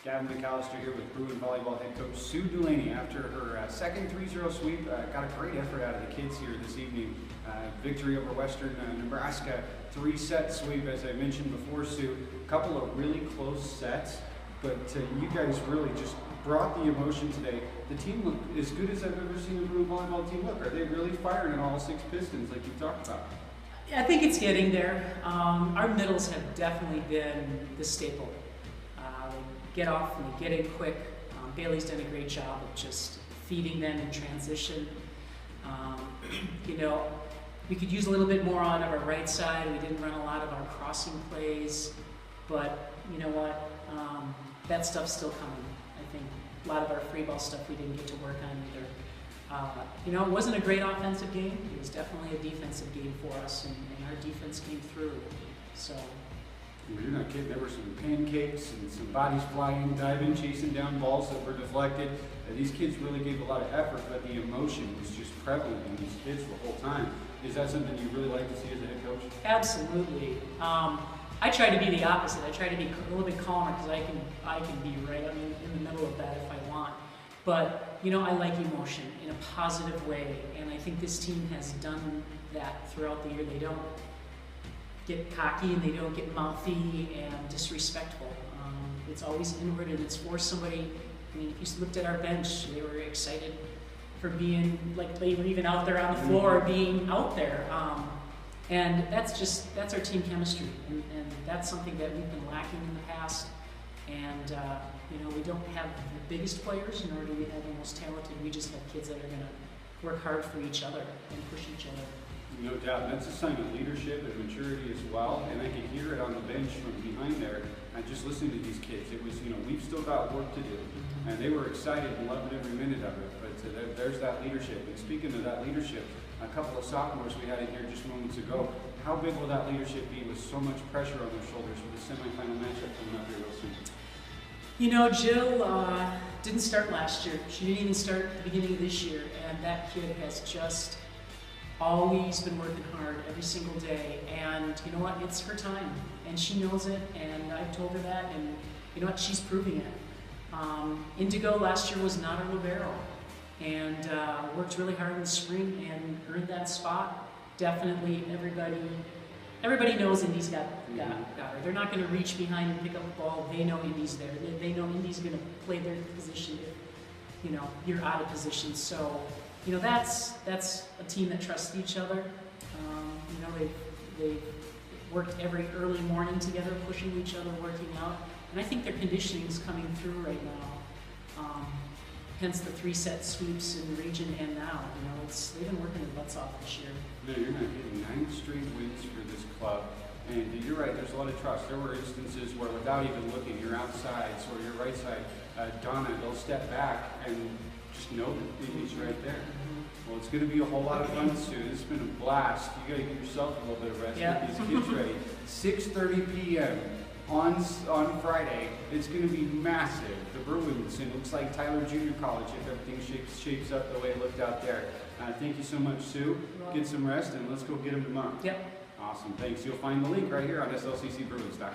Gavin McAllister here with Bruin Volleyball head coach Sue Delaney. After her second 3-0 sweep, got a great effort out of the kids here this evening. Victory over Western Nebraska, 3-set sweep, as I mentioned before, Sue. A couple of really close sets, but you guys really just brought the emotion today. The team looked as good as I've ever seen a Bruin Volleyball team look. Are they really firing on all 6 pistons like you talked about? I think it's getting there. Our middles have definitely been the staple. They get off and they get in quick. Bailey's done a great job of just feeding them in transition. You know, we could use a little bit more on our right side. We didn't run a lot of our crossing plays, but you know what? That stuff's still coming. I think a lot of our free ball stuff we didn't get to work on either. You know, it wasn't a great offensive game. It was definitely a defensive game for us, and our defense came through. So. Well, you're not kidding. There were some pancakes and some bodies flying, diving, chasing down balls that were deflected. These kids really gave a lot of effort, but the emotion was just prevalent in these kids the whole time. Is that something you really like to see as a head coach? Absolutely. I try to be the opposite. I try to be a little bit calmer because I can be right in the middle of that if I want. But you know, I like emotion in a positive way, and I think this team has done that throughout the year. They don't get cocky and they don't get mouthy and disrespectful. It's always inward, and it's for somebody. I mean, if you looked at our bench, they were excited for being, like they were even out there on the floor, being out there. And that's our team chemistry, and that's something that we've been lacking in the past. And you know, we don't have the biggest players, nor do we have the most talented. We just have kids that are going to work hard for each other and push each other. No doubt, and that's a sign of leadership and maturity as well, and I could hear it on the bench from behind there. And just listening to these kids, it was, you know, we've still got work to do, and they were excited and loving every minute of it. But there's that leadership. And speaking of that leadership, a couple of sophomores we had in here just moments ago. How big will that leadership be with so much pressure on their shoulders for the semifinal matchup coming up here real soon? You know, Jill didn't start last year. She didn't even start at the beginning of this year, and that kid has just always been working hard every single day. And you know what? It's her time, and she knows it, and I've told her that, and you know what? She's proving it. Indigo last year was not a libero, and worked really hard in the spring and earned that spot. Definitely, everybody knows Indy's got her. They're not going to reach behind and pick up the ball. They know Indy's there. They know Indy's going to play their position if, you know, you're out of position. So, you know, that's a team that trusts each other. You know, they've worked every early morning together, pushing each other, working out. And I think their conditioning is coming through right now. Hence the 3-set sweeps in the region, and now, you know, they've been working their butts off this year. No, you're not getting 9 straight wins for this club. And you're right, there's a lot of trust. There were instances where without even looking, your outsides or your right side, Donna, they'll step back and just know that he's right there. Well, it's going to be a whole lot of fun soon. It's been a blast. You got to give yourself a little bit of rest. Yeah. Get these kids ready. 6:30 p.m. on Friday. It's going to be massive. The Bruins, it looks like Tyler Junior College if everything shapes up the way it looked out there. Thank you so much, Sue. Get some rest, and let's go get them tomorrow. Yep. Awesome. Thanks. You'll find the link right here on SLCCBruins.com.